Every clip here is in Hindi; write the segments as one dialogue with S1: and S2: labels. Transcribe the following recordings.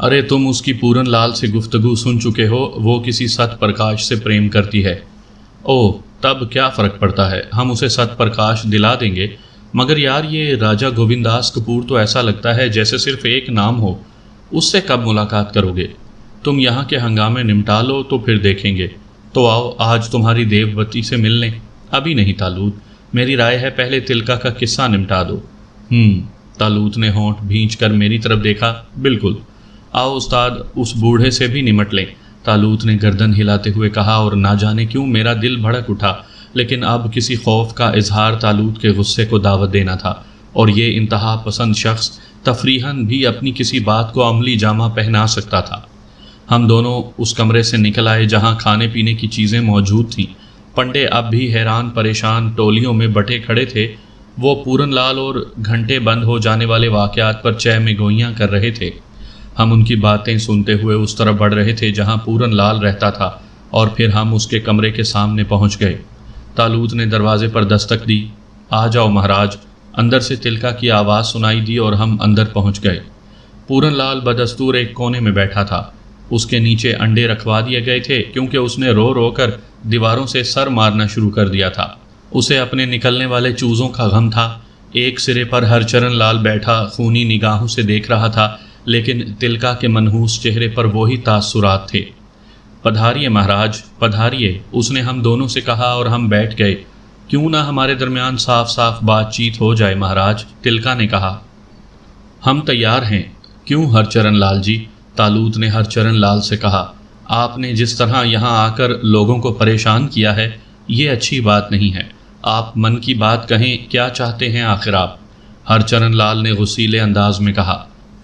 S1: अरे तुम उसकी पूरन लाल से गुफ्तगू सुन चुके हो, वो किसी सत प्रकाश से प्रेम करती है। ओह, तब क्या फ़र्क पड़ता है, हम उसे सत प्रकाश दिला देंगे। मगर यार ये राजा गोविंदास कपूर तो ऐसा लगता है जैसे सिर्फ एक नाम हो। उससे कब मुलाकात करोगे? तुम यहाँ के हंगामे निपटा लो तो फिर देखेंगे। तो आओ आज तुम्हारी देववती से मिल लें। अभी नहीं तालूत, मेरी राय है पहले तिलका का किस्सा निपटा दो। तालूत ने होंठ भींच कर मेरी तरफ देखा। बिल्कुल, आओ उस्ताद उस बूढ़े से भी निमट लें, तालूत ने गर्दन हिलाते हुए कहा। और ना जाने क्यों मेरा दिल भड़क उठा, लेकिन अब किसी खौफ का इजहार तालूत के गुस्से को दावत देना था। और ये इंतहा पसंद शख्स तफरीहन भी अपनी किसी बात को अमली जामा पहना सकता था। हम दोनों उस कमरे से निकल आए जहाँ खाने पीने की चीज़ें मौजूद थीं। पंडे अब भी हैरान परेशान टोलियों में बटे खड़े थे। वो पूरन लाल और घंटे बंद हो जाने वाले वाक़यात पर चह में गोइयाँ कर रहे थे। हम उनकी बातें सुनते हुए उस तरफ बढ़ रहे थे जहाँ पूरन लाल रहता था, और फिर हम उसके कमरे के सामने पहुँच गए। तालूत ने दरवाजे पर दस्तक दी। आ जाओ महाराज। अंदर से तिलका की आवाज़ सुनाई दी और हम अंदर पहुँच गए। पूरन लाल बदस्तूर एक कोने में बैठा था। उसके नीचे अंडे रखवा दिए गए थे क्योंकि उसने रो रो कर दीवारों से सर मारना शुरू कर दिया था। उसे अपने निकलने वाले चूज़ों का गम था। एक सिरे पर हरचरण लाल बैठा खूनी निगाहों से देख रहा था, लेकिन तिलका के मनहूस चेहरे पर वही तासुरात थे। पधारिए महाराज, पधारिए, उसने हम दोनों से कहा और हम बैठ गए। क्यों ना हमारे दरमियान साफ साफ बातचीत हो जाए महाराज, तिलका ने कहा। हम तैयार हैं। क्यों हरचरण लाल जी, तालूत ने हरचरण लाल से कहा। आपने जिस तरह यहाँ आकर लोगों को परेशान किया है, ये अच्छी बात नहीं है। आप मन की बात कहें, क्या चाहते हैं आखिर आप? हरचरण लाल ने गुस्सीले अंदाज में कहा।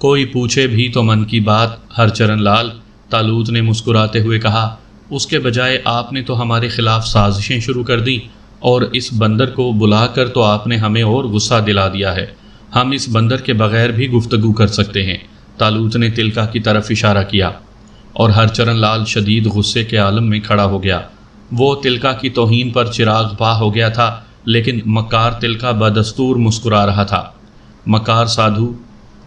S1: कोई पूछे भी तो मन की बात हरचरण लाल, तालूत ने मुस्कुराते हुए कहा। उसके बजाय आपने तो हमारे खिलाफ साजिशें शुरू कर दी, और इस बंदर को बुलाकर तो आपने हमें और गुस्सा दिला दिया है। हम इस बंदर के बगैर भी गुफ्तगू कर सकते हैं, तालूत ने तिलका की तरफ इशारा किया। और हरचरण लाल शदीद गुस्से के आलम में खड़ा हो गया। वो तिलका की तौहीन पर चिराग पा हो गया था, लेकिन मक्कार तिलका बदस्तूर मुस्कुरा रहा था। मक्कार साधु,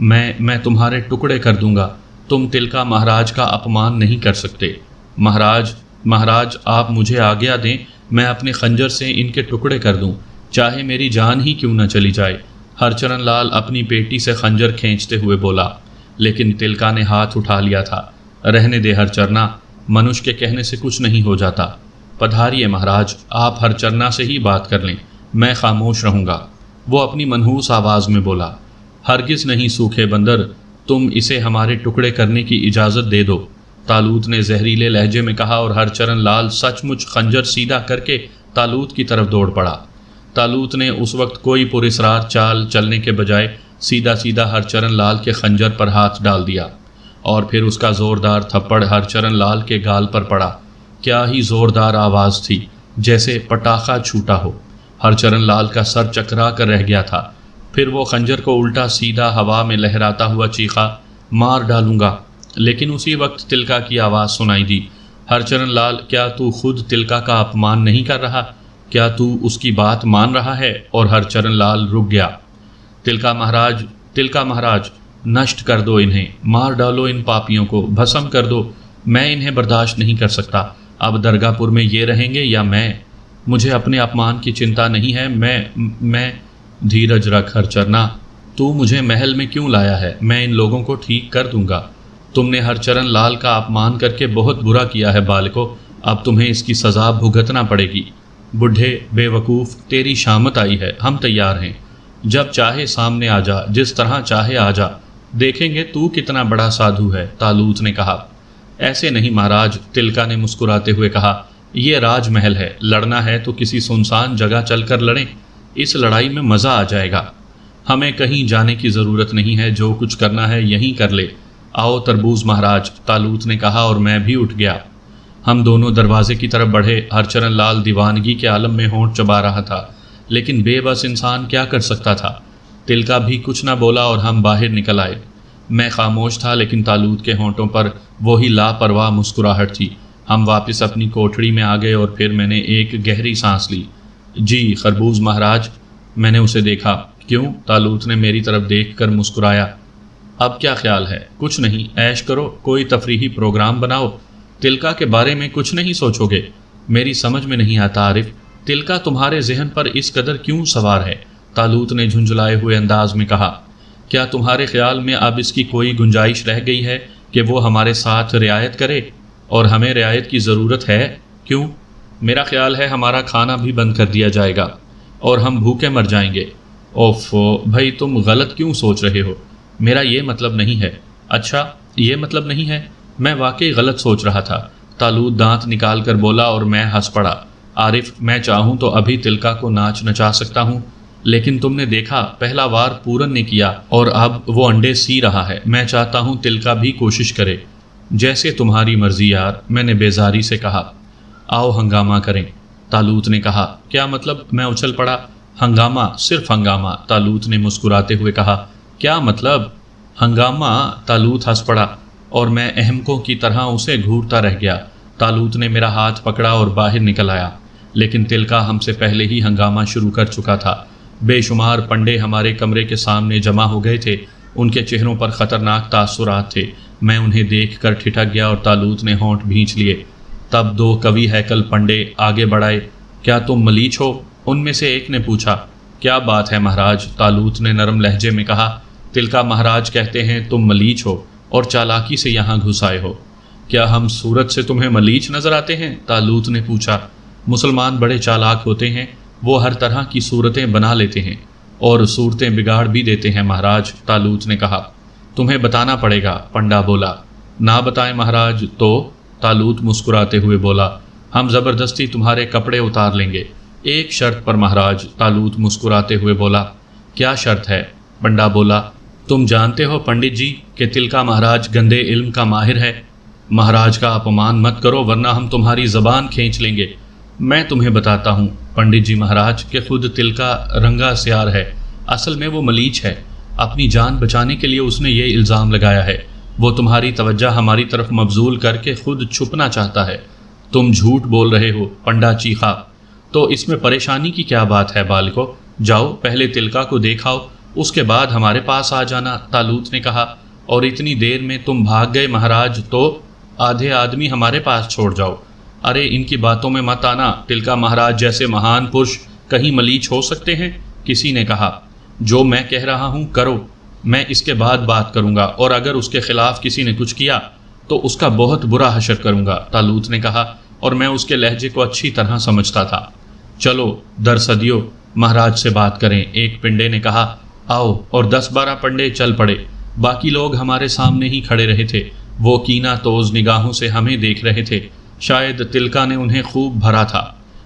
S1: मैं तुम्हारे टुकड़े कर दूंगा। तुम तिलका महाराज का अपमान नहीं कर सकते। महाराज आप मुझे आज्ञा दें, मैं अपने खंजर से इनके टुकड़े कर दूं, चाहे मेरी जान ही क्यों न चली जाए। हरचरण लाल अपनी पेटी से खंजर खींचते हुए बोला, लेकिन तिलका ने हाथ उठा लिया था। रहने दे हरचरना, मनुष्य के कहने से कुछ नहीं हो जाता। पधारिए महाराज, आप हरचरना से ही बात कर लें, मैं खामोश रहूँगा। वो अपनी मनहूस आवाज़ में बोला। हरगिज़ नहीं सूखे बंदर, तुम इसे हमारे टुकड़े करने की इजाज़त दे दो, तालूत ने जहरीले लहजे में कहा। और हरचरण लाल सचमुच खंजर सीधा करके तालूत की तरफ दौड़ पड़ा। तालूत ने उस वक्त कोई पुरस्रार चाल चलने के बजाय सीधा सीधा हरचरण लाल के खंजर पर हाथ डाल दिया, और फिर उसका ज़ोरदार थप्पड़ हरचरण लाल के गाल पर पड़ा। क्या ही ज़ोरदार आवाज़ थी, जैसे पटाखा छूटा हो। हरचरण लाल का सर चकरा कर रह गया था। फिर वो खंजर को उल्टा सीधा हवा में लहराता हुआ चीखा, मार डालूंगा। लेकिन उसी वक्त तिलका की आवाज़ सुनाई दी। हरचरण लाल, क्या तू खुद तिलका का अपमान नहीं कर रहा? क्या तू उसकी बात मान रहा है? और हरचरण लाल रुक गया। तिलका महाराज, नष्ट कर दो इन्हें, मार डालो इन पापियों को, भस्म कर दो। मैं इन्हें बर्दाश्त नहीं कर सकता। अब दरगाहपुर में ये रहेंगे या मैं? मुझे अपने अपमान की चिंता नहीं है। मैं धीरज रख हरचरना, तू मुझे महल में क्यों लाया है? मैं इन लोगों को ठीक कर दूंगा। तुमने हरचरण लाल का अपमान करके बहुत बुरा किया है बालको, अब तुम्हें इसकी सज़ा भुगतना पड़ेगी। बुढ़े बेवकूफ़, तेरी शामत आई है, हम तैयार हैं। जब चाहे सामने आ जा, जिस तरह चाहे आ जा, देखेंगे तू कितना बड़ा साधु है, तालूत ने कहा। ऐसे नहीं महाराज, तिलका ने मुस्कुराते हुए कहा। ये राजमहल है, लड़ना है तो किसी सुनसान जगह चलकर लड़ें। इस लड़ाई में मज़ा आ जाएगा। हमें कहीं जाने की ज़रूरत नहीं है, जो कुछ करना है यहीं कर ले। आओ तरबूज महाराज, तालूत ने कहा, और मैं भी उठ गया। हम दोनों दरवाजे की तरफ बढ़े। हरचरण लाल दीवानगी के आलम में होंठ चबा रहा था, लेकिन बेबस इंसान क्या कर सकता था। तिलका भी कुछ ना बोला और हम बाहर निकल आए। मैं खामोश था, लेकिन तालूत के होंठों पर वही लापरवाह मुस्कुराहट थी। हम वापस अपनी कोठड़ी में आ गए और फिर मैंने एक गहरी सांस ली। जी खरबूज महाराज, मैंने उसे देखा। क्यों? तालूत ने मेरी तरफ देखकर मुस्कुराया। अब क्या ख्याल है? कुछ नहीं, ऐश करो, कोई तफरीही प्रोग्राम बनाओ। तिलका के बारे में कुछ नहीं सोचोगे? मेरी समझ में नहीं आता आरिफ, तिलका तुम्हारे जहन पर इस कदर क्यों सवार है? तालूत ने झुंझुलाए हुए अंदाज में कहा। क्या तुम्हारे ख्याल में अब इसकी कोई गुंजाइश रह गई है कि वो हमारे साथ रियायत करे? और हमें रियायत की ज़रूरत है? क्यों? मेरा ख्याल है हमारा खाना भी बंद कर दिया जाएगा और हम भूखे मर जाएंगे। ओफो भाई, तुम गलत क्यों सोच रहे हो? मेरा ये मतलब नहीं है। अच्छा, ये मतलब नहीं है? मैं वाकई गलत सोच रहा था। तालूत दांत निकाल कर बोला और मैं हंस पड़ा। आरिफ, मैं चाहूँ तो अभी तिलका को नाच नचा सकता हूँ, लेकिन तुमने देखा पहला वार पूरन ने किया और अब वो अंडे सी रहा है। मैं चाहता हूँ तिलका भी कोशिश करे। जैसे तुम्हारी मर्जी यार, मैंने बेजारी से कहा। आओ हंगामा करें, तालूत ने कहा। क्या मतलब? मैं उछल पड़ा। हंगामा, सिर्फ हंगामा, तालूत ने मुस्कुराते हुए कहा। क्या मतलब? हंगामा, तालूत हंस पड़ा और मैं अहमकों की तरह उसे घूरता रह गया। तालूत ने मेरा हाथ पकड़ा और बाहर निकल आया, लेकिन तिलका हमसे पहले ही हंगामा शुरू कर चुका था। बेशुमार पंडे हमारे कमरे के सामने जमा हो गए थे। उनके चेहरों पर खतरनाक तासुरात थे। मैं उन्हें देख कर ठिठक गया और तालूत ने होंठ भींच लिए। तब दो कवि हैकल पंडे आगे बढ़ाए। क्या तुम मलीच हो? उनमें से एक ने पूछा। क्या बात है महाराज, तालूत ने नरम लहजे में कहा। तिलका महाराज कहते हैं तुम मलीच हो और चालाकी से यहाँ घुस आए हो। क्या हम सूरत से तुम्हें मलीच नजर आते हैं? तालूत ने पूछा। मुसलमान बड़े चालाक होते हैं, वो हर तरह की सूरतें बना लेते हैं और सूरतें बिगाड़ भी देते हैं महाराज, तालूत ने कहा। तुम्हें बताना पड़ेगा, पंडा बोला। ना बताएं महाराज तो? तालूत मुस्कुराते हुए बोला। हम ज़बरदस्ती तुम्हारे कपड़े उतार लेंगे, एक शर्त पर महाराज, तालूत मुस्कुराते हुए बोला। क्या शर्त है? पंडा बोला। तुम जानते हो पंडित जी कि तिलका महाराज गंदे इल्म का माहिर है। महाराज का अपमान मत करो वरना हम तुम्हारी ज़बान खींच लेंगे। मैं तुम्हें बताता हूँ पंडित जी महाराज कि खुद तिलका रंगा सियार है। असल में वो मलीच है। अपनी जान बचाने के लिए उसने ये इल्ज़ाम लगाया है। वो तुम्हारी तवज्जो हमारी तरफ मबजूल करके खुद छुपना चाहता है। तुम झूठ बोल रहे हो, पंडा चीखा। तो इसमें परेशानी की क्या बात है बालिको? जाओ पहले तिलका को देखाओ, उसके बाद हमारे पास आ जाना, तालूत ने कहा। और इतनी देर में तुम भाग गए महाराज तो आधे आदमी हमारे पास छोड़ जाओ। अरे इनकी बातों में मत आना, तिलका महाराज जैसे महान पुरुष कहीं मलीच हो सकते हैं? किसी ने कहा। जो मैं कह रहा हूँ करो, मैं इसके बाद बात करूँगा और अगर उसके खिलाफ किसी ने कुछ किया तो उसका बहुत बुरा हशर करूँगा, तालूत ने कहा। और मैं उसके लहजे को अच्छी तरह समझता था। चलो दरसदियो महाराज से बात करें, एक पिंडे ने कहा। आओ, और 10-12 पंडे चल पड़े। बाकी लोग हमारे सामने ही खड़े रहे थे। वो कीना तोज निगाहों से हमें देख रहे थे। शायद तिलका ने उन्हें खूब भरा था।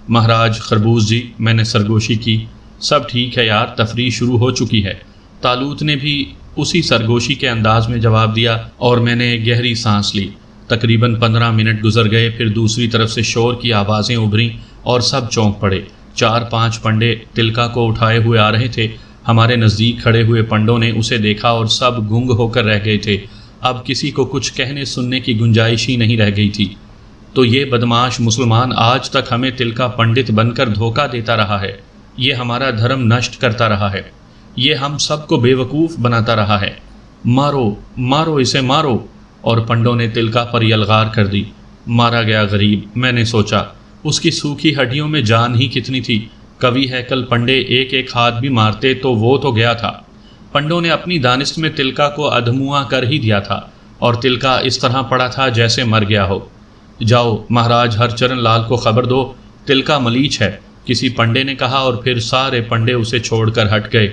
S1: महाराज खरबूज जी, मैंने सरगोशी की। सब ठीक है यार, तफरीह शुरू हो चुकी है। तालूत ने भी उसी सरगोशी के अंदाज में जवाब दिया और मैंने एक गहरी सांस ली। तकरीबन 15 मिनट गुजर गए, फिर दूसरी तरफ से शोर की आवाज़ें उभरीं और सब चौंक पड़े। 4-5 पंडे तिलका को उठाए हुए आ रहे थे। हमारे नज़दीक खड़े हुए पंडों ने उसे देखा और सब गुंग होकर रह गए थे। अब किसी को कुछ कहने सुनने की गुंजाइश ही नहीं रह गई थी। तो ये बदमाश मुसलमान आज तक हमें तिलका पंडित बनकर धोखा देता रहा है। ये हमारा धर्म नष्ट करता रहा है। ये हम सबको बेवकूफ़ बनाता रहा है। मारो मारो इसे, मारो। और पंडों ने तिलका पर यलगार कर दी। मारा गया गरीब, मैंने सोचा। उसकी सूखी हड्डियों में जान ही कितनी थी। कवि हैकल पंडे एक एक हाथ भी मारते तो वो तो गया था। पंडों ने अपनी दानिश में तिलका को अधमुआ कर ही दिया था और तिलका इस तरह पड़ा था जैसे मर गया हो। जाओ महाराज हरचरण लाल को खबर दो, तिलका मलीच है, किसी पंडे ने कहा और फिर सारे पंडे उसे छोड़कर हट गए।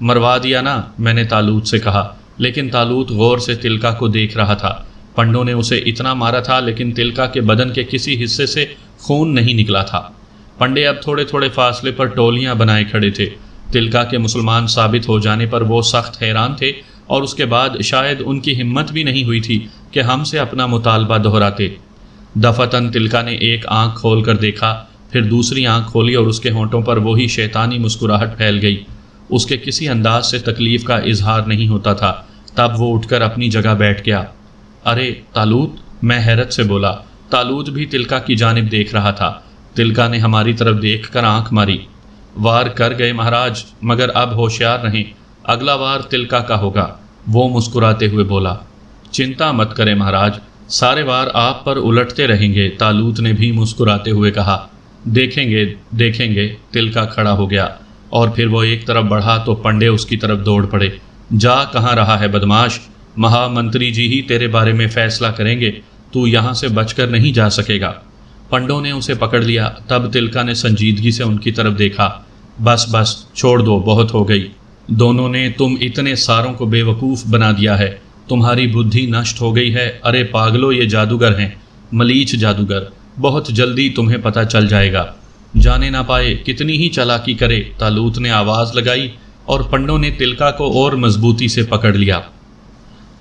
S1: मरवा दिया ना, मैंने तालूत से कहा, लेकिन तालूत गौर से तिलका को देख रहा था। पंडों ने उसे इतना मारा था लेकिन तिलका के बदन के किसी हिस्से से खून नहीं निकला था। पंडे अब थोड़े थोड़े फासले पर टोलियां बनाए खड़े थे। तिलका के मुसलमान साबित हो जाने पर वो सख्त हैरान थे और उसके बाद शायद उनकी हिम्मत भी नहीं हुई थी कि हमसे अपना मुतालबा दोहराते। दफतन तिलका ने एक आंख खोल कर देखा, फिर दूसरी आंख खोली और उसके होंठों पर वही शैतानी मुस्कुराहट फैल गई। उसके किसी अंदाज से तकलीफ का इजहार नहीं होता था। तब वो उठकर अपनी जगह बैठ गया। अरे तालूत, मैं हैरत से बोला। तालूत भी तिलका की जानिब देख रहा था। तिलका ने हमारी तरफ देखकर आंख मारी। वार कर गए महाराज, मगर अब होशियार रहें, अगला वार तिलका का होगा। वो मुस्कुराते हुए बोला, चिंता मत करें महाराज, सारे वार आप पर उलटते रहेंगे। तालूत ने भी मुस्कुराते हुए कहा, देखेंगे देखेंगे। तिलका खड़ा हो गया और फिर वो एक तरफ बढ़ा तो पंडे उसकी तरफ दौड़ पड़े। जा कहाँ रहा है बदमाश, महामंत्री जी ही तेरे बारे में फैसला करेंगे, तू यहाँ से बचकर नहीं जा सकेगा। पंडों ने उसे पकड़ लिया। तब तिलका ने संजीदगी से उनकी तरफ देखा। बस बस छोड़ दो, बहुत हो गई। दोनों ने तुम इतने सारों को बेवकूफ़ बना दिया है, तुम्हारी बुद्धि नष्ट हो गई है। अरे पागलो, ये जादूगर हैं, मलीच जादूगर। बहुत जल्दी तुम्हें पता चल जाएगा। जाने ना पाए, कितनी ही चालाकी करे। तालूत ने आवाज़ लगाई और पंडों ने तिलका को और मजबूती से पकड़ लिया।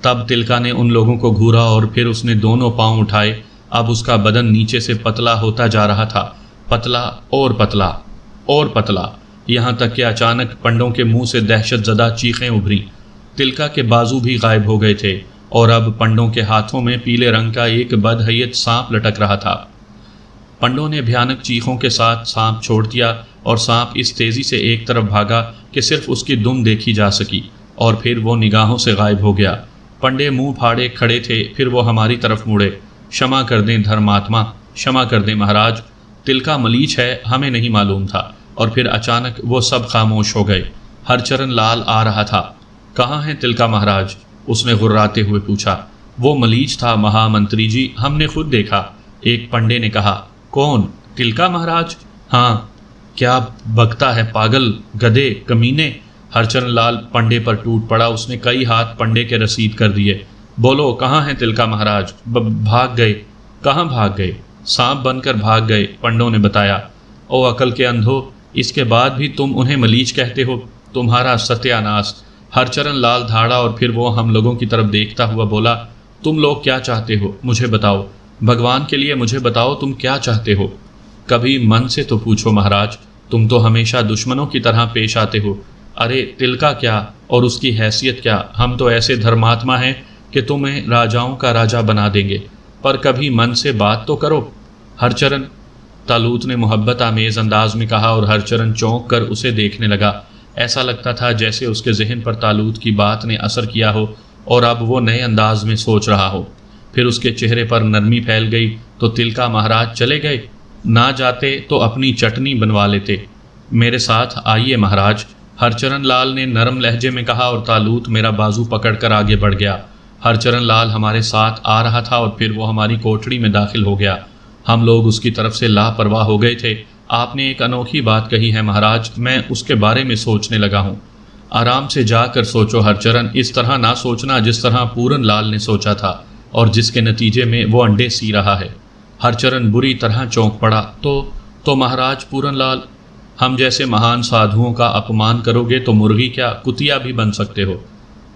S1: तब तिलका ने उन लोगों को घूरा और फिर उसने दोनों पांव उठाए। अब उसका बदन नीचे से पतला होता जा रहा था, पतला और पतला और पतला, यहाँ तक कि अचानक पंडों के मुंह से दहशतज़दा चीखें उभरी। तिलका के बाजू भी गायब हो गए थे और अब पंडों के हाथों में पीले रंग का एक बदहैयत सांप लटक रहा था। पंडों ने भयानक चीखों के साथ सांप छोड़ दिया और सांप इस तेज़ी से एक तरफ भागा कि सिर्फ उसकी दुम देखी जा सकी और फिर वो निगाहों से गायब हो गया। पंडे मुंह फाड़े खड़े थे, फिर वो हमारी तरफ मुड़े। क्षमा कर दें धर्मात्मा, क्षमा कर दें महाराज, तिलका मलीच है, हमें नहीं मालूम था। और फिर अचानक वो सब खामोश हो गए। हरचरण लाल आ रहा था। कहाँ हैं तिलका महाराज, उसने गुर्राते हुए पूछा। वो मलीच था महामंत्री जी, हमने खुद देखा, एक पंडे ने कहा। कौन, तिलका महाराज? हाँ। क्या बकता है पागल, गधे, कमीने। हरचरण लाल पंडे पर टूट पड़ा। उसने कई हाथ पंडे के रसीद कर दिए। बोलो, कहाँ हैं तिलका महाराज? भाग गए। कहाँ भाग गए? सांप बनकर भाग गए, पंडों ने बताया। ओ अकल के अंधो, इसके बाद भी तुम उन्हें मलीच कहते हो, तुम्हारा सत्यानाश। हरचरण लाल धाड़ा और फिर वो हम लोगों की तरफ देखता हुआ बोला, तुम लोग क्या चाहते हो, मुझे बताओ, भगवान के लिए मुझे बताओ, तुम क्या चाहते हो? कभी मन से तो पूछो महाराज, तुम तो हमेशा दुश्मनों की तरह पेश आते हो। अरे तिलका क्या और उसकी हैसियत क्या, हम तो ऐसे धर्मात्मा हैं कि तुम्हें राजाओं का राजा बना देंगे, पर कभी मन से बात तो करो। हरचरण, तालूत ने मोहब्बत आमेज़ अंदाज में कहा और हरचरण चौंक कर उसे देखने लगा। ऐसा लगता था जैसे उसके जहन पर तालूत की बात ने असर किया हो और अब वो नए अंदाज में सोच रहा हो। फिर उसके चेहरे पर नरमी फैल गई। तो तिलका महाराज चले गए? ना जाते तो अपनी चटनी बनवा लेते। मेरे साथ आइए महाराज, हरचरण लाल ने नरम लहजे में कहा और तालूत मेरा बाजू पकड़कर आगे बढ़ गया। हरचरण लाल हमारे साथ आ रहा था और फिर वो हमारी कोठरी में दाखिल हो गया। हम लोग उसकी तरफ से लापरवाह हो गए थे। आपने एक अनोखी बात कही है महाराज, मैं उसके बारे में सोचने लगा हूँ। आराम से जाकर सोचो हरचरण, इस तरह ना सोचना जिस तरह पूरन लाल ने सोचा था और जिसके नतीजे में वो अंडे सी रहा है। हरचरण बुरी तरह चौंक पड़ा। तो महाराज पूरन लाल, हम जैसे महान साधुओं का अपमान करोगे तो मुर्गी क्या कुतिया भी बन सकते हो।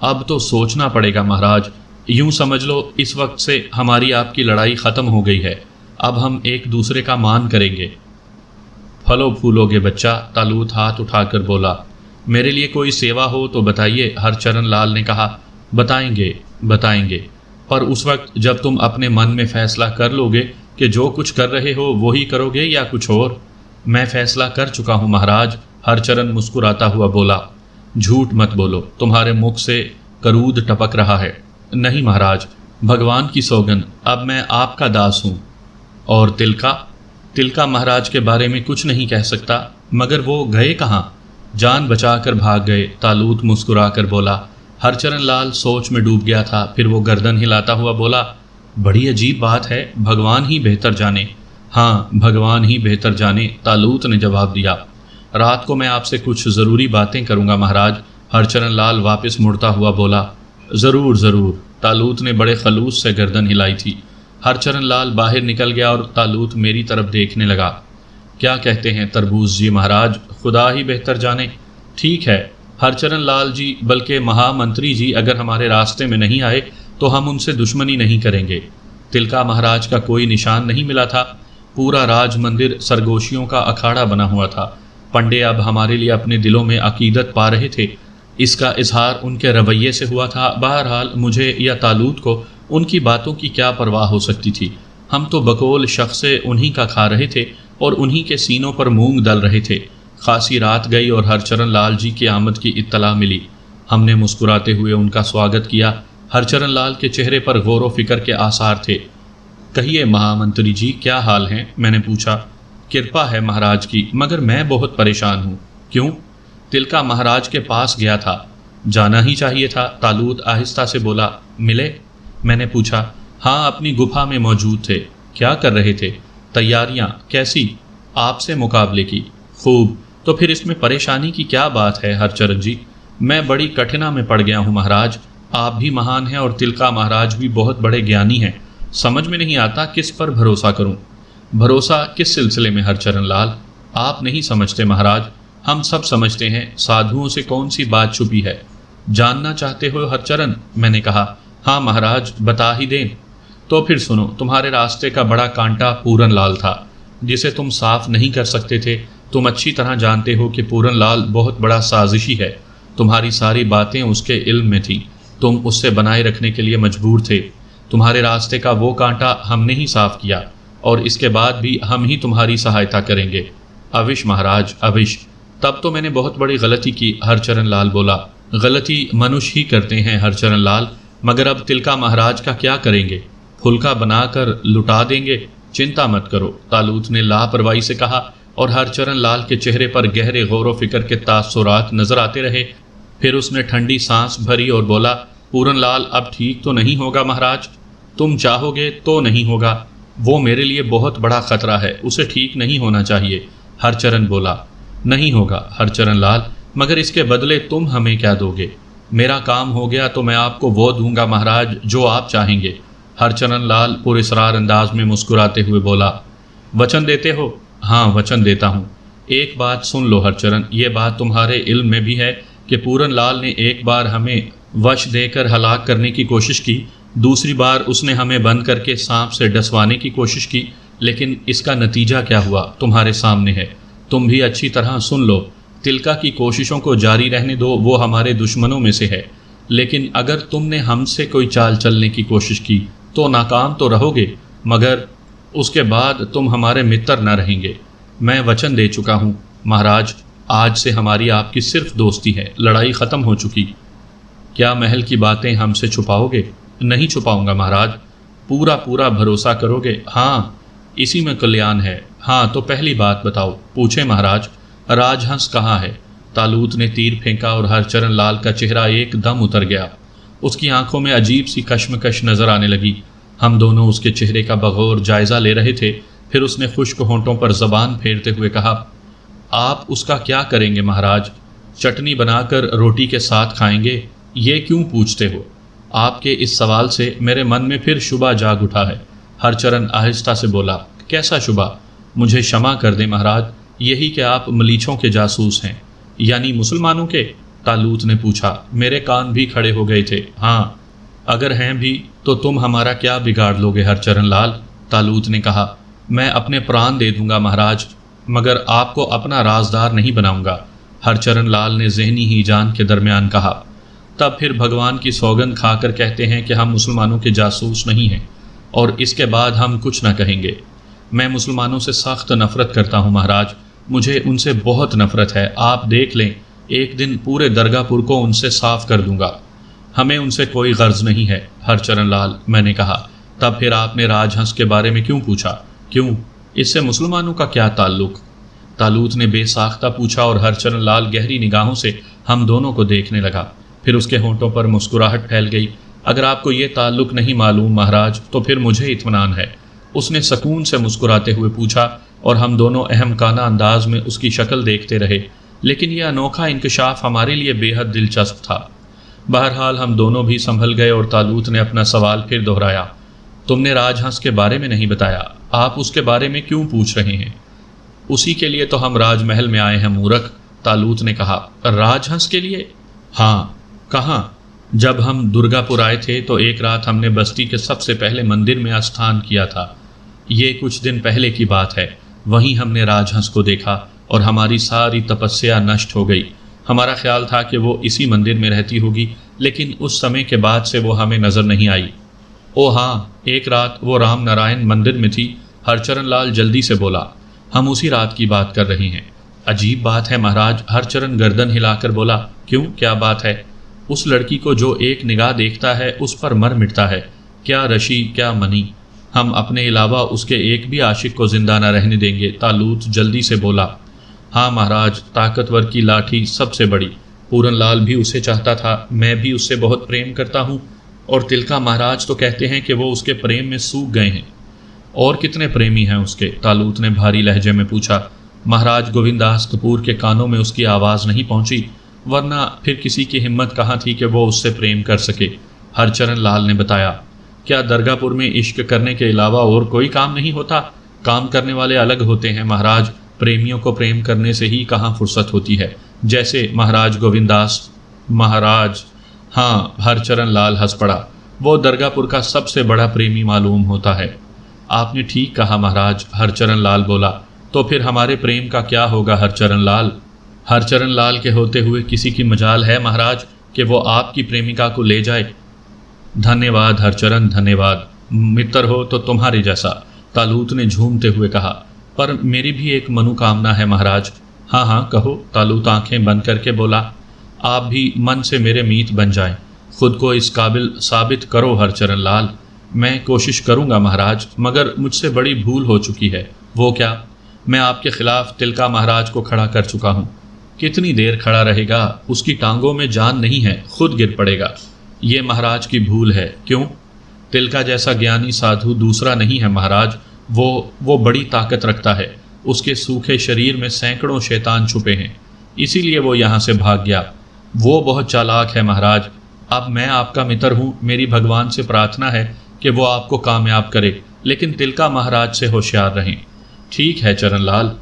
S1: अब तो सोचना पड़ेगा महाराज। यूं समझ लो, इस वक्त से हमारी आपकी लड़ाई ख़त्म हो गई है। अब हम एक दूसरे का मान करेंगे। फलो फूलोगे बच्चा, तालूत हाथ उठाकर बोला। मेरे लिए कोई सेवा हो तो बताइए, हरचरण लाल ने कहा। बताएंगे बताएंगे, पर उस वक्त जब तुम अपने मन में फैसला कर लोगे कि जो कुछ कर रहे हो वही करोगे या कुछ और। मैं फैसला कर चुका हूँ महाराज, हरचरण मुस्कुराता हुआ बोला। झूठ मत बोलो, तुम्हारे मुख से करूद टपक रहा है। नहीं महाराज, भगवान की सौगंध, अब मैं आपका दास हूँ। और तिलका महाराज के बारे में कुछ नहीं कह सकता, मगर वो गए कहाँ? जान बचाकर भाग गए, तालूत मुस्कुरा कर बोला। हरचरण लाल सोच में डूब गया था। फिर वो गर्दन हिलाता हुआ बोला, बड़ी अजीब बात है, भगवान ही बेहतर जाने। हाँ, भगवान ही बेहतर जाने, तालूत ने जवाब दिया। रात को मैं आपसे कुछ ज़रूरी बातें करूँगा महाराज, हरचरण लाल वापस मुड़ता हुआ बोला। ज़रूर ज़रूर, तालूत ने बड़े खलूस से गर्दन हिलाई थी। हरचरण लाल बाहर निकल गया और तालूत मेरी तरफ देखने लगा। क्या कहते हैं तरबूज जी महाराज, खुदा ही बेहतर जाने। ठीक है हरचरण लाल जी, बल्कि महामंत्री जी अगर हमारे रास्ते में नहीं आए तो हम उनसे दुश्मनी नहीं करेंगे। तिलका महाराज का कोई निशान नहीं मिला था। पूरा राज मंदिर सरगोशियों का अखाड़ा बना हुआ था। पंडे अब हमारे लिए अपने दिलों में अकीदत पा रहे थे। इसका इजहार उनके रवैये से हुआ था। बहरहाल मुझे या तालूत को उनकी बातों की क्या परवाह हो सकती थी। हम तो बकौल शख्स से उन्हीं का खा रहे थे और उन्हीं के सीनों पर मूंग दल रहे थे। खासी रात गई और हरचरण लाल जी की आमद की इत्तला मिली। हमने मुस्कुराते हुए उनका स्वागत किया। हरचरण लाल के चेहरे पर गौर व फिक्र के आसार थे। कहिए महामंत्री जी, क्या हाल हैं? मैंने पूछा। कृपा है महाराज की, मगर मैं बहुत परेशान हूँ। क्यों? तिलका महाराज के पास गया था। जाना ही चाहिए था, तालूत आहिस्ता से बोला। मिले? मैंने पूछा। हाँ, अपनी गुफा में मौजूद थे। क्या कर रहे थे? तैयारियाँ। कैसी? आपसे मुकाबले की। खूब। तो फिर इसमें परेशानी की क्या बात है हरचरण जी? मैं बड़ी कठिना में पड़ गया हूँ महाराज। आप भी महान हैं और तिलका महाराज भी बहुत बड़े ज्ञानी हैं। समझ में नहीं आता किस पर भरोसा करूं। भरोसा किस सिलसिले में हरचरण लाल? आप नहीं समझते महाराज, हम सब समझते हैं। साधुओं से कौन सी बात छुपी है? जानना चाहते हो हरचरण? मैंने कहा। हाँ महाराज, बता ही दें। तो फिर सुनो। तुम्हारे रास्ते का बड़ा कांटा पूरन लाल था, जिसे तुम साफ नहीं कर सकते थे। तुम अच्छी तरह जानते हो कि पूरन लाल बहुत बड़ा साजिशी है। तुम्हारी सारी बातें उसके इल्म में थी। तुम उससे बनाए रखने के लिए मजबूर थे। तुम्हारे रास्ते का वो कांटा हमने ही साफ किया, और इसके बाद भी हम ही तुम्हारी सहायता करेंगे। अविश महाराज, अविश। तब तो मैंने बहुत बड़ी गलती की, हरचरण लाल बोला। गलती मनुष्य ही करते हैं हरचरण लाल, मगर अब तिलका महाराज का क्या करेंगे? फुलका बनाकर लुटा देंगे। चिंता मत करो, तालूत ने लापरवाही से कहा, और हरचरण लाल के चेहरे पर गहरे गौर व फिक्र के तासुरात नजर आते रहे। फिर उसने ठंडी सांस भरी और बोला, पूरन लाल अब ठीक तो नहीं होगा महाराज? तुम चाहोगे तो नहीं होगा। वो मेरे लिए बहुत बड़ा खतरा है, उसे ठीक नहीं होना चाहिए। हरचरण बोला। नहीं होगा हरचरण लाल, मगर इसके बदले तुम हमें क्या दोगे? मेरा काम हो गया तो मैं आपको वो दूंगा महाराज जो आप चाहेंगे। हरचरण लाल पुरस्कार अंदाज में मुस्कुराते हुए बोला। वचन देते हो? हाँ, वचन देता हूँ। एक बात सुन लो हरचरण, ये बात तुम्हारे इल्म में भी है कि पूरन लाल ने एक बार हमें वश देकर हलाक करने की कोशिश की, दूसरी बार उसने हमें बंद करके सांप से डसवाने की कोशिश की, लेकिन इसका नतीजा क्या हुआ तुम्हारे सामने है। तुम भी अच्छी तरह सुन लो। तिलका की कोशिशों को जारी रहने दो, वो हमारे दुश्मनों में से है, लेकिन अगर तुमने हमसे कोई चाल चलने की कोशिश की तो नाकाम तो रहोगे, मगर उसके बाद तुम हमारे मित्र न रहेंगे। मैं वचन दे चुका हूँ महाराज, आज से हमारी आपकी सिर्फ दोस्ती है, लड़ाई ख़त्म हो चुकी। क्या महल की बातें हमसे छुपाओगे? नहीं छुपाऊंगा महाराज। पूरा पूरा भरोसा करोगे? हाँ, इसी में कल्याण है। हाँ, तो पहली बात बताओ। पूछे महाराज। राजहंस कहाँ है? तालूत ने तीर फेंका और हरचरण लाल का चेहरा एकदम उतर गया। उसकी आंखों में अजीब सी कश्मकश नजर आने लगी। हम दोनों उसके चेहरे का बगौर जायजा ले रहे थे। फिर उसने खुश्क होंठों पर जबान फेरते हुए कहा, आप उसका क्या करेंगे महाराज? चटनी बनाकर रोटी के साथ खाएंगे? ये क्यों पूछते हो? आपके इस सवाल से मेरे मन में फिर शुबा जाग उठा है। हरचरण आहिस्ता से बोला। कैसा शुबा? मुझे क्षमा कर दे महाराज, यही कि आप मलीछों के जासूस हैं। यानी मुसलमानों के? तालूत ने पूछा। मेरे कान भी खड़े हो गए थे। हाँ, अगर हैं भी तो तुम हमारा क्या बिगाड़ लोगे हरचरण लाल? तालूत ने कहा। मैं अपने प्राण दे दूंगा महाराज, मगर आपको अपना राजदार नहीं बनाऊंगा, हरचरण लाल ने जहनी ही जान के दरमियान कहा। तब फिर भगवान की सौगंध खाकर कहते हैं कि हम मुसलमानों के जासूस नहीं हैं, और इसके बाद हम कुछ न कहेंगे। मैं मुसलमानों से सख्त नफरत करता हूँ महाराज, मुझे उनसे बहुत नफरत है। आप देख लें, एक दिन पूरे दरगाहपुर को उनसे साफ कर दूंगा। हमें उनसे कोई गर्ज नहीं है हरचरण लाल, मैंने कहा। तब फिर आपने राजहंस के बारे में क्यों पूछा? क्यों? इससे मुसलमानों का क्या ताल्लुक? तालूत ने बेसाख्ता पूछा, और हरचरण लाल गहरी निगाहों से हम दोनों को देखने लगा। फिर उसके होंठों पर मुस्कुराहट फैल गई। अगर आपको ये ताल्लुक नहीं मालूम महाराज, तो फिर मुझे इत्मीनान है, उसने सकून से मुस्कुराते हुए पूछा, और हम दोनों अहमकाना अंदाज में उसकी शक्ल देखते रहे। लेकिन यह अनोखा इंकशाफ हमारे लिए बेहद दिलचस्प था। बहरहाल हम दोनों भी संभल गए, और तालूत ने अपना सवाल फिर दोहराया। तुमने राजहंस के बारे में नहीं बताया, आप उसके बारे में क्यों पूछ रहे हैं? उसी के लिए तो हम राजमहल में आए हैं मूर्ख, तालूत ने कहा। राजहंस के लिए? हाँ। कहाँ? जब हम दुर्गापुर आए थे तो एक रात हमने बस्ती के सबसे पहले मंदिर में स्थान किया था। ये कुछ दिन पहले की बात है। वहीं हमने राजहंस को देखा, और हमारी सारी तपस्या नष्ट हो गई। हमारा ख्याल था कि वो इसी मंदिर में रहती होगी, लेकिन उस समय के बाद से वो हमें नज़र नहीं आई। ओ हाँ, एक रात वो राम नारायण मंदिर में थी, हरचरण लाल जल्दी से बोला। हम उसी रात की बात कर रहे हैं। अजीब बात है महाराज, हरचरण गर्दन हिलाकर बोला। क्यों, क्या बात है? उस लड़की को जो एक निगाह देखता है उस पर मर मिटता है। क्या रशी, क्या मनी, हम अपने अलावा उसके एक भी आशिक को जिंदा न रहने देंगे। तालूत जल्दी से बोला। हाँ महाराज, ताकतवर की लाठी सबसे बड़ी। पूरन लाल भी उसे चाहता था, मैं भी उससे बहुत प्रेम करता हूँ। और तिलका महाराज तो कहते हैं कि वो उसके प्रेम में सूख गए हैं। और कितने प्रेमी हैं उसके? तालूत ने भारी लहजे में पूछा। महाराज, गोविंदास कपूर के कानों में उसकी आवाज़ नहीं पहुंची, वरना फिर किसी की हिम्मत कहाँ थी कि वो उससे प्रेम कर सके। हरचरण लाल ने बताया। क्या दरगाहपुर में इश्क करने के अलावा और कोई काम नहीं होता? काम करने वाले अलग होते हैं महाराज, प्रेमियों को प्रेम करने से ही कहाँ फुर्सत होती है। जैसे महाराज गोविंदास। महाराज? हाँ, हरचरण लाल हंस पड़ा। वो दरगाहपुर का सबसे बड़ा प्रेमी मालूम होता है। आपने ठीक कहा महाराज, हरचरण लाल बोला। तो फिर हमारे प्रेम का क्या होगा हरचरण लाल? हरचरण लाल के होते हुए किसी की मजाल है महाराज कि वो आपकी प्रेमिका को ले जाए? धन्यवाद हरचरण, धन्यवाद। मित्र हो तो तुम्हारे जैसा, तालूत ने झूमते हुए कहा। पर मेरी भी एक मनोकामना है महाराज। हाँ हाँ कहो, तालूत आंखें बंद करके बोला। आप भी मन से मेरे मीत बन जाएं, खुद को इस काबिल साबित करो हरचरण लाल। मैं कोशिश करूंगा महाराज, मगर मुझसे बड़ी भूल हो चुकी है। वो क्या? मैं आपके खिलाफ तिलका महाराज को खड़ा कर चुका हूँ। कितनी देर खड़ा रहेगा? उसकी टांगों में जान नहीं है, खुद गिर पड़ेगा। ये महाराज की भूल है। क्यों? तिलका जैसा ज्ञानी साधु दूसरा नहीं है महाराज। वो बड़ी ताकत रखता है। उसके सूखे शरीर में सैकड़ों शैतान छुपे हैं, इसीलिए वो यहाँ से भाग गया। वो बहुत चालाक है महाराज। अब मैं आपका मित्र हूँ, मेरी भगवान से प्रार्थना है कि वो आपको कामयाब करे, लेकिन तिलका महाराज से होशियार रहें। ठीक है चरणलाल,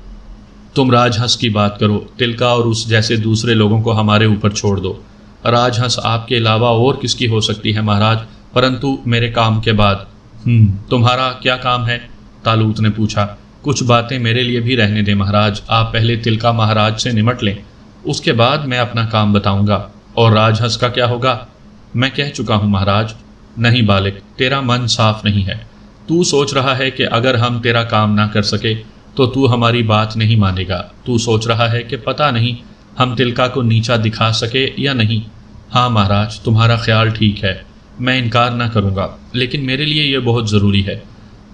S1: तुम राजहंस की बात करो। तिलका और उस जैसे दूसरे लोगों को हमारे ऊपर छोड़ दो। राजहंस आपके अलावा और किसकी हो सकती है महाराज, परंतु मेरे काम के बाद। तुम्हारा क्या काम है? तालूत ने पूछा। कुछ बातें मेरे लिए भी रहने दें महाराज, आप पहले तिलका महाराज से निमट लें, उसके बाद मैं अपना काम बताऊंगा। और राजहंस का क्या होगा? मैं कह चुका हूँ महाराज। नहीं बालिक, तेरा मन साफ नहीं है। तू सोच रहा है कि अगर हम तेरा काम ना कर सके तो तू हमारी बात नहीं मानेगा। तू सोच रहा है कि पता नहीं हम तिलका को नीचा दिखा सके या नहीं। हाँ महाराज, तुम्हारा ख्याल ठीक है, मैं इनकार ना करूँगा, लेकिन मेरे लिए यह बहुत ज़रूरी है।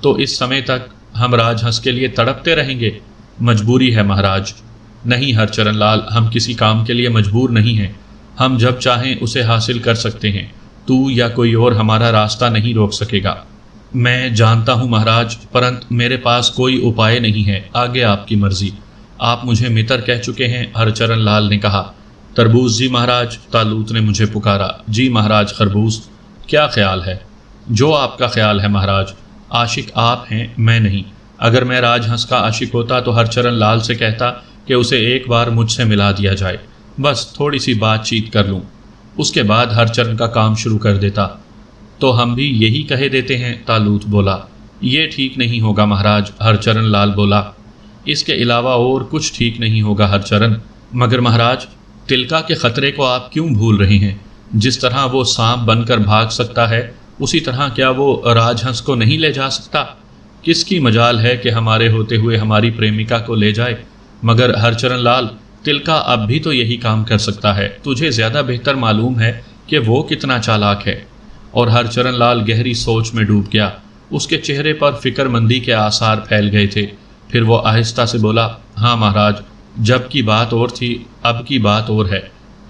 S1: तो इस समय तक हम राजहंस के लिए तड़पते रहेंगे? मजबूरी है महाराज। नहीं हरचरण लाल, हम किसी काम के लिए मजबूर नहीं हैं। हम जब चाहें उसे हासिल कर सकते हैं। तू या कोई और हमारा रास्ता नहीं रोक सकेगा। मैं जानता हूँ महाराज, परंतु मेरे पास कोई उपाय नहीं है। आगे आपकी मर्जी। आप मुझे मित्र कह चुके हैं, हरचरण लाल ने कहा। तरबूज जी महाराज, तालूत ने मुझे पुकारा। जी महाराज खरबूज। क्या ख्याल है? जो आपका ख्याल है महाराज। आशिक आप हैं, मैं नहीं। अगर मैं राजहंस का आशिक होता तो हरचरण लाल से कहता कि उसे एक बार मुझसे मिला दिया जाए, बस थोड़ी सी बातचीत कर लूँ, उसके बाद हरचरण का काम शुरू कर देता। तो हम भी यही कहे देते हैं, तालूत बोला। ये ठीक नहीं होगा महाराज, हरचरण लाल बोला। इसके अलावा और कुछ ठीक नहीं होगा हरचरण। मगर महाराज, तिलका के खतरे को आप क्यों भूल रहे हैं? जिस तरह वो सांप बनकर भाग सकता है, उसी तरह क्या वो राजहंस को नहीं ले जा सकता? किसकी मजाल है कि हमारे होते हुए हमारी प्रेमिका को ले जाए? मगर हरचरण लाल, तिलका अब भी तो यही काम कर सकता है। तुझे ज़्यादा बेहतर मालूम है कि वो कितना चालाक है। और हरचरण लाल गहरी सोच में डूब गया। उसके चेहरे पर फिक्रमंदी के आसार फैल गए थे। फिर वो आहिस्ता से बोला, हाँ महाराज, जब की बात और थी, अब की बात और है।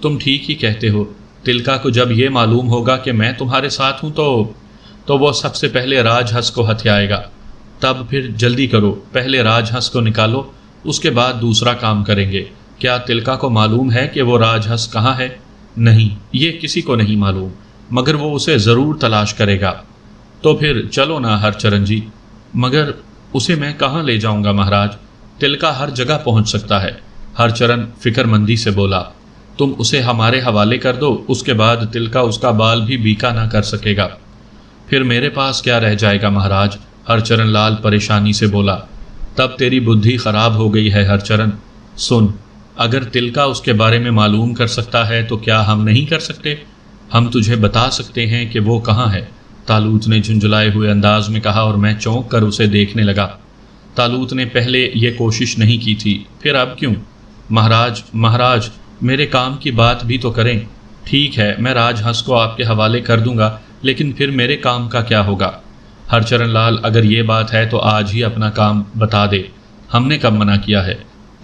S1: तुम ठीक ही कहते हो। तिलका को जब ये मालूम होगा कि मैं तुम्हारे साथ हूँ तो वो सबसे पहले राजहंस को हथियाएगा। तब फिर जल्दी करो, पहले राजहंस को निकालो, उसके बाद दूसरा काम करेंगे। क्या तिलका को मालूम है कि वो राजहंस कहाँ है? नहीं, ये किसी को नहीं मालूम, मगर वो उसे ज़रूर तलाश करेगा। तो फिर चलो ना हरचरण जी। मगर उसे मैं कहाँ ले जाऊँगा महाराज? तिलका हर जगह पहुँच सकता है। हरचरण फिक्रमंदी से बोला। तुम उसे हमारे हवाले कर दो, उसके बाद तिलका उसका बाल भी बीका ना कर सकेगा। फिर मेरे पास क्या रह जाएगा महाराज? हरचरण लाल परेशानी से बोला। तब तेरी बुद्धि खराब हो गई है हरचरण। सुन, अगर तिलका उसके बारे में मालूम कर सकता है तो क्या हम नहीं कर सकते? हम तुझे बता सकते हैं कि वो कहाँ है, तालूत ने झुंझुलाए हुए अंदाज में कहा, और मैं चौंक कर उसे देखने लगा। तालूत ने पहले ये कोशिश नहीं की थी, फिर अब क्यों? महाराज, मेरे काम की बात भी तो करें। ठीक है, मैं राजहंस को आपके हवाले कर दूंगा, लेकिन फिर मेरे काम का क्या होगा? हरचरण लाल, अगर ये बात है तो आज ही अपना काम बता दे, हमने कब मना किया है?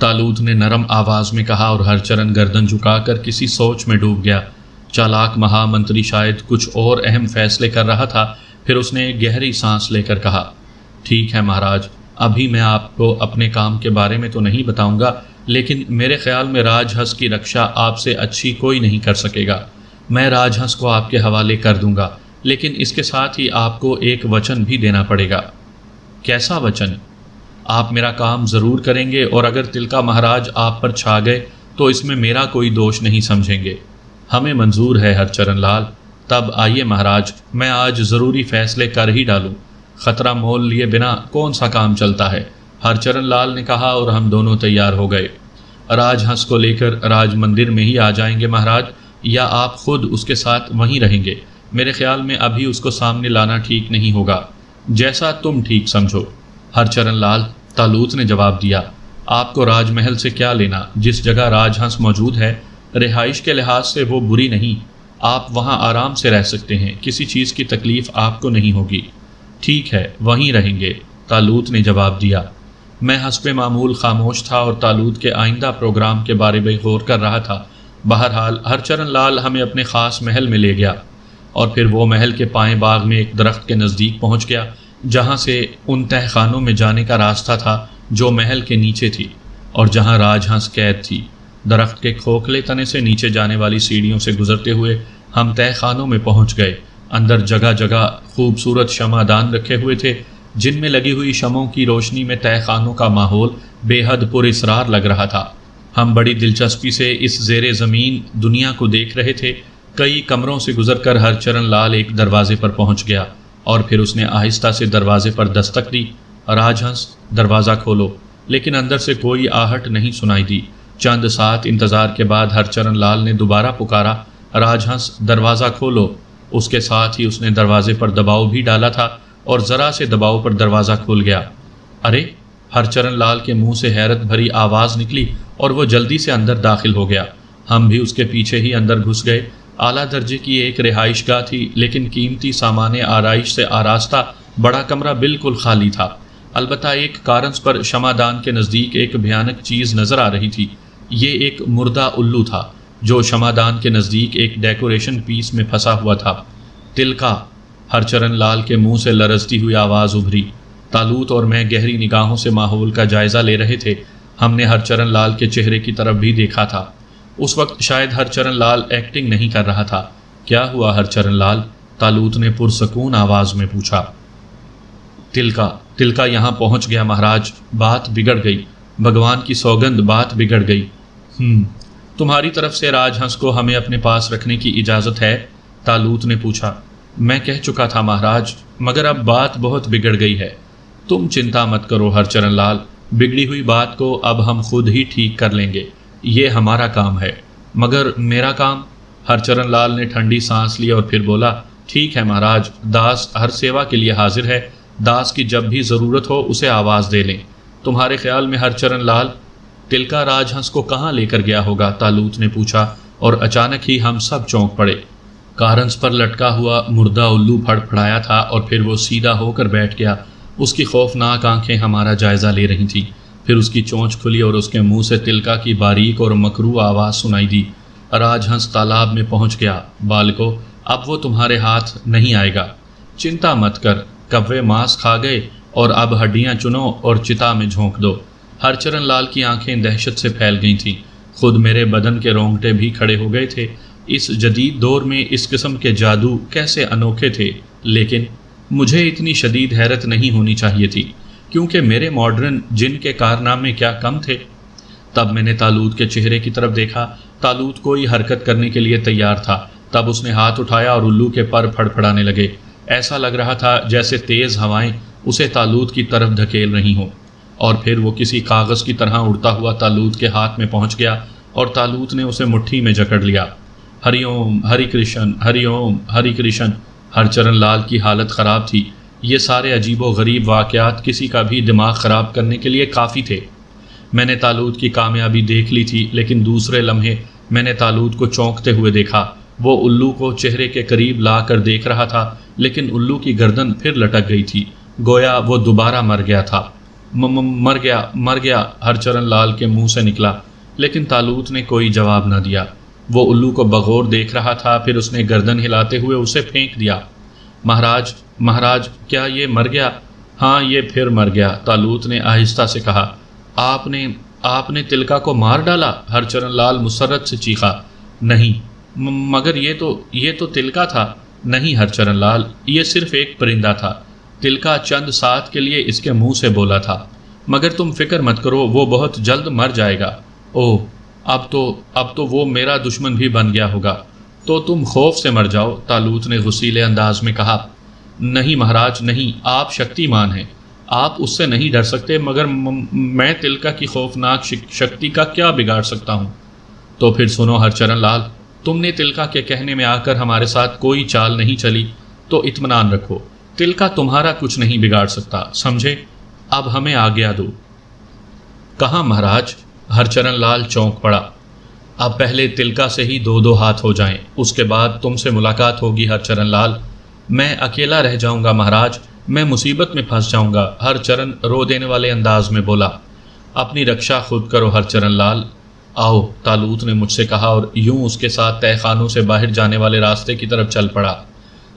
S1: तालूत ने नरम आवाज़ में कहा और हरचरण गर्दन झुकाकर किसी सोच में डूब गया। चालाक महामंत्री शायद कुछ और अहम फैसले कर रहा था। फिर उसने गहरी सांस लेकर कहा, ठीक है महाराज, अभी मैं आपको अपने काम के बारे में तो नहीं बताऊंगा, लेकिन मेरे ख्याल में राजहंस की रक्षा आपसे अच्छी कोई नहीं कर सकेगा। मैं राजहंस को आपके हवाले कर दूंगा, लेकिन इसके साथ ही आपको एक वचन भी देना पड़ेगा। कैसा वचन? आप मेरा काम ज़रूर करेंगे और अगर तिलका महाराज आप पर छा गए तो इसमें मेरा कोई दोष नहीं समझेंगे। हमें मंजूर है हरचरण लाल। तब आइए महाराज, मैं आज ज़रूरी फैसले कर ही डालूं। ख़तरा मोल लिए बिना कौन सा काम चलता है? हरचरण लाल ने कहा और हम दोनों तैयार हो गए। राजहंस को लेकर राज मंदिर में ही आ जाएंगे महाराज, या आप खुद उसके साथ वहीं रहेंगे? मेरे ख्याल में अभी उसको सामने लाना ठीक नहीं होगा। जैसा तुम ठीक समझो। हरचरण लाल, तालूत ने जवाब दिया, आपको राजमहल से क्या लेना? जिस जगह राजहंस मौजूद है, रिहाइश के लिहाज से वो बुरी नहीं। आप वहाँ आराम से रह सकते हैं, किसी चीज़ की तकलीफ़ आपको नहीं होगी। ठीक है, वहीं रहेंगे, तालूत ने जवाब दिया। मैं हस्बे मामूल खामोश था और तालूत के आइंदा प्रोग्राम के बारे में गौर कर रहा था। बहरहाल हरचरण लाल हमें अपने ख़ास महल में ले गया और फिर वो महल के पाएँ बाग में एक दरख्त के नज़दीक पहुँच गया, जहाँ से उन तहखानों में जाने का रास्ता था जो महल के नीचे थी और जहाँ राजहंस कैद थी। दरख्त के खोखले तने से नीचे जाने वाली सीढ़ियों से गुजरते हुए हम तहखानों में पहुँच गए। अंदर जगह जगह खूबसूरत शमादान रखे हुए थे, जिनमें लगी हुई शमों की रोशनी में तहखानों का माहौल बेहद पुरस्रार लग रहा था। हम बड़ी दिलचस्पी से इस ज़ेरे ज़मीन दुनिया को देख रहे थे। कई कमरों से गुजरकर हरचरण लाल एक दरवाजे पर पहुंच गया और फिर उसने आहिस्ता से दरवाजे पर दस्तक दी। राजहंस, दरवाज़ा खोलो। लेकिन अंदर से कोई आहट नहीं सुनाई दी। चंद साथ इंतज़ार के बाद हरचरण लाल ने दोबारा पुकारा, राजहंस, दरवाज़ा खोलो। उसके साथ ही उसने दरवाजे पर दबाव भी डाला था और ज़रा से दबाव पर दरवाज़ा खुल गया। अरे! हरचरण लाल के मुंह से हैरत भरी आवाज़ निकली और वो जल्दी से अंदर दाखिल हो गया। हम भी उसके पीछे ही अंदर घुस गए। आला दर्जे की एक रिहाइशगाह थी, लेकिन कीमती सामाने आराइश से आरास्ता बड़ा कमरा बिल्कुल खाली था। अलबत्ता एक कारंस पर शमादान के नज़दीक एक भयानक चीज़ नज़र आ रही थी। ये एक मुर्दा उल्लू था जो शमादान के नज़दीक एक डेकोरेशन पीस में फंसा हुआ था। तिलका! हरचरण लाल के मुंह से लरजती हुई आवाज़ उभरी। तालूत और मैं गहरी निगाहों से माहौल का जायज़ा ले रहे थे। हमने हरचरण लाल के चेहरे की तरफ भी देखा था। उस वक्त शायद हरचरण लाल एक्टिंग नहीं कर रहा था। क्या हुआ हरचरण लाल? तालूत ने पुरसकून आवाज़ में पूछा। तिलका यहाँ पहुँच गया महाराज। बात बिगड़ गई, भगवान की सौगंध, बात बिगड़ गई। तुम्हारी तरफ से राजहंस को हमें अपने पास रखने की इजाज़त है? तालूत ने पूछा। मैं कह चुका था महाराज, मगर अब बात बहुत बिगड़ गई है। तुम चिंता मत करो हरचरण लाल, बिगड़ी हुई बात को अब हम खुद ही ठीक कर लेंगे। ये हमारा काम है। मगर मेरा काम? हरचरण लाल ने ठंडी सांस ली और फिर बोला, ठीक है महाराज, दास हर सेवा के लिए हाजिर है। दास की जब भी ज़रूरत हो उसे आवाज़ दे लें। तुम्हारे ख्याल में हरचरण लाल तिलका राजहंस को कहाँ लेकर गया होगा? तालूत ने पूछा और अचानक ही हम सब चौंक पड़े। कारंस पर लटका हुआ मुर्दा उल्लू फड़फड़ाया था और फिर वो सीधा होकर बैठ गया। उसकी खौफनाक आंखें हमारा जायज़ा ले रही थीं। फिर उसकी चोंच खुली और उसके मुंह से तिलका की बारीक और मकरू आवाज़ सुनाई दी। राजहंस तालाब में पहुंच गया। बालको, अब वो तुम्हारे हाथ नहीं आएगा। चिंता मत कर, कव्वे मांस खा गए और अब हड्डियां चुनो और चिता में झोंक दो। हरचरण लाल की आंखें दहशत से फैल गई थीं। खुद मेरे बदन के रोंगटे भी खड़े हो गए थे। इस जदीद दौर में इस किस्म के जादू कैसे अनोखे थे। लेकिन मुझे इतनी शदीद हैरत नहीं होनी चाहिए थी, क्योंकि मेरे मॉडर्न जिन के कारनामे क्या कम थे। तब मैंने तालूत के चेहरे की तरफ देखा। तालूत कोई हरकत करने के लिए तैयार था। तब उसने हाथ उठाया और उल्लू के पर फड़फड़ाने लगे। ऐसा लग रहा था जैसे तेज़ हवाएं उसे तालूत की तरफ धकेल रही हों। और फिर वो किसी कागज़ की तरह उड़ता हुआ तालूत के हाथ में पहुंच गया और तालूत ने उसे मुट्ठी में जकड़ लिया। हरिओम हरि कृष्ण, हरिओम हरि कृष्ण। हरचरण लाल की हालत ख़राब थी। ये सारे अजीबो गरीब वाक़यात किसी का भी दिमाग ख़राब करने के लिए काफ़ी थे। मैंने तालूत की कामयाबी देख ली थी, लेकिन दूसरे लम्हे मैंने तालूत को चौंकते हुए देखा। वो उल्लू को चेहरे के करीब ला कर देख रहा था, लेकिन उल्लू की गर्दन फिर लटक गई थी, गोया वो दोबारा मर गया था। मर गया, मर गया, हरचरण लाल के मुंह से निकला, लेकिन तालूत ने कोई जवाब न दिया। वो उल्लू को बगौर देख रहा था, फिर उसने गर्दन हिलाते हुए उसे फेंक दिया। महाराज, महाराज, क्या ये मर गया? हाँ, ये फिर मर गया, तालूत ने आहिस्ता से कहा। आपने तिलका को मार डाला? हरचरण लाल मुसर्रत से चीखा। नहीं, मगर ये तो तिलका था। नहीं हरचरण लाल, ये सिर्फ एक परिंदा था। तिलका चंद साथ के लिए इसके मुंह से बोला था। मगर तुम फिक्र मत करो, वो बहुत जल्द मर जाएगा। ओह, अब तो वो मेरा दुश्मन भी बन गया होगा। तो तुम खौफ से मर जाओ, तालूत ने गुस्सीले अंदाज में कहा। नहीं महाराज, नहीं, आप शक्तिमान हैं, आप उससे नहीं डर सकते, मगर मैं तिलका की खौफनाक शक्ति का क्या बिगाड़ सकता हूँ? तो फिर सुनो हरचरण लाल, तुमने तिलका के कहने में आकर हमारे साथ कोई चाल नहीं चली, तो इत्मीनान रखो, तिलका तुम्हारा कुछ नहीं बिगाड़ सकता, समझे? अब हमें आज्ञा दो। कहाँ महाराज? हरचरण लाल चौंक पड़ा। अब पहले तिलका से ही दो दो हाथ हो जाएं, उसके बाद तुमसे मुलाकात होगी हरचरण लाल। मैं अकेला रह जाऊंगा महाराज, मैं मुसीबत में फंस जाऊंगा, हरचरण रो देने वाले अंदाज में बोला। अपनी रक्षा खुद करो हरचरण लाल। आओ, तालूत ने मुझसे कहा और यूं उसके साथ तहखानों से बाहर जाने वाले रास्ते की तरफ चल पड़ा।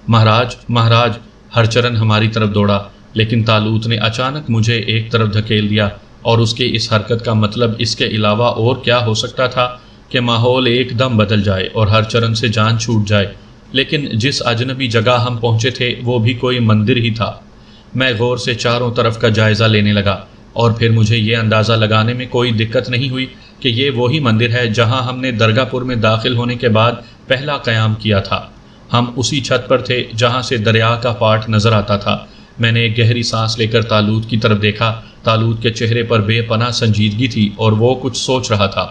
S1: महाराज, महाराज, हरचरण हमारी तरफ दौड़ा, लेकिन तालूत ने अचानक मुझे एक तरफ धकेल दिया, और उसकी इस हरकत का मतलब इसके अलावा और क्या हो सकता था कि माहौल एकदम बदल जाए और हरचरण से जान छूट जाए। लेकिन जिस अजनबी जगह हम पहुंचे थे वो भी कोई मंदिर ही था। मैं गौर से चारों तरफ का जायज़ा लेने लगा, और फिर मुझे ये अंदाज़ा लगाने में कोई दिक्कत नहीं हुई कि ये वही मंदिर है जहां हमने दरगाहपुर में दाखिल होने के बाद पहला क़याम किया था। हम उसी छत पर थे जहां से दरिया का पाट नज़र आता था। मैंने एक गहरी सांस लेकर तालूत की तरफ देखा। तालूत के चेहरे पर बेपनाह संजीदगी थी और वो कुछ सोच रहा था।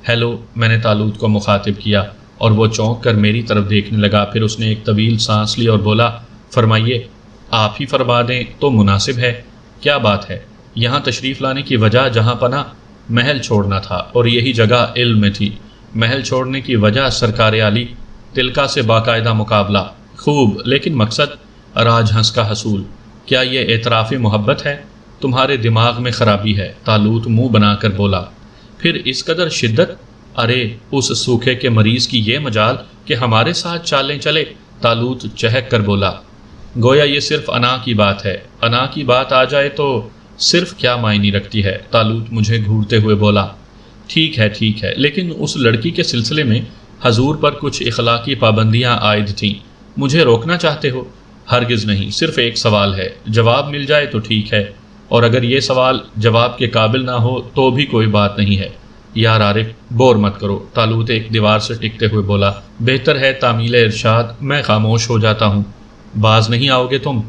S1: हेलो, मैंने तालूत को मुखातिब किया, और वो चौंक कर मेरी तरफ देखने लगा। फिर उसने एक तवील सांस ली और बोला, फरमाइए, आप ही फरमा दें तो मुनासिब है। क्या बात है? यहाँ तशरीफ़ लाने की वजह जहाँ पना महल छोड़ना था, और यही जगह इल्म में थी। महल छोड़ने की वजह सरकार आली, तिलका से बाकायदा मुकाबला। खूब, लेकिन मकसद? राजहंस का हसूल। क्या ये एतराफ़ मोहब्बत है? तुम्हारे दिमाग में ख़राबी है, तालूत मुंह बनाकर बोला। फिर इस कदर शिद्दत? अरे, उस सूखे के मरीज़ की ये मजाल कि हमारे साथ चालें चले, तालूत चहक कर बोला। गोया ये सिर्फ अना की बात है। अना की बात आ जाए तो सिर्फ क्या मायने रखती है? तालूत मुझे घूरते हुए बोला। ठीक है, लेकिन उस लड़की के सिलसिले में हजूर पर कुछ इखलाकी पाबंदियाँ आयद थीं, मुझे रोकना चाहते हो? हरगिज़ नहीं, सिर्फ एक सवाल है, जवाब मिल जाए तो ठीक है, और अगर ये सवाल जवाब के काबिल ना हो तो भी कोई बात नहीं है। यार आरिफ, बोर मत करो, तालूत एक दीवार से टिकते हुए बोला। बेहतर है तामील इरशाद, मैं खामोश हो जाता हूँ। बाज नहीं आओगे तुम?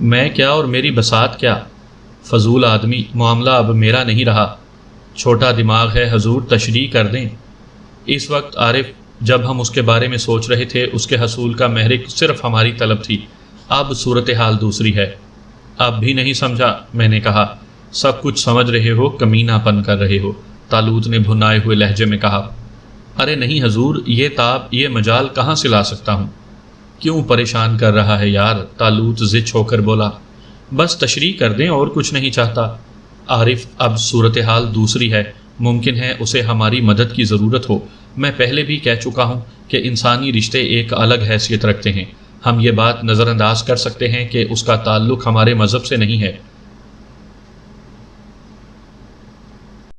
S1: मैं क्या और मेरी बसात क्या? फजूल आदमी, मामला अब मेरा नहीं रहा। छोटा दिमाग है हजूर, तशरीह कर दें। इस वक्त आरिफ, जब हम उसके बारे में सोच रहे थे, उसके हसूल का महरिक सिर्फ हमारी तलब थी। अब सूरत हाल दूसरी है। अब भी नहीं समझा? मैंने कहा। सब कुछ समझ रहे हो, कमीनापन कर रहे हो, तालूत ने भुनाए हुए लहजे में कहा। अरे नहीं हजूर, ये ताब, ये मजाल कहाँ से ला सकता हूँ? क्यों परेशान कर रहा है यार? तालूत ज़िच होकर बोला। बस तशरीह कर दें, और कुछ नहीं चाहता। आरिफ, अब सूरत हाल दूसरी है, मुमकिन है उसे हमारी मदद की ज़रूरत हो। मैं पहले भी कह चुका हूँ कि इंसानी रिश्ते एक अलग हैसियत रखते हैं। हम ये बात नज़रअंदाज कर सकते हैं कि उसका ताल्लुक़ हमारे मज़हब से नहीं है,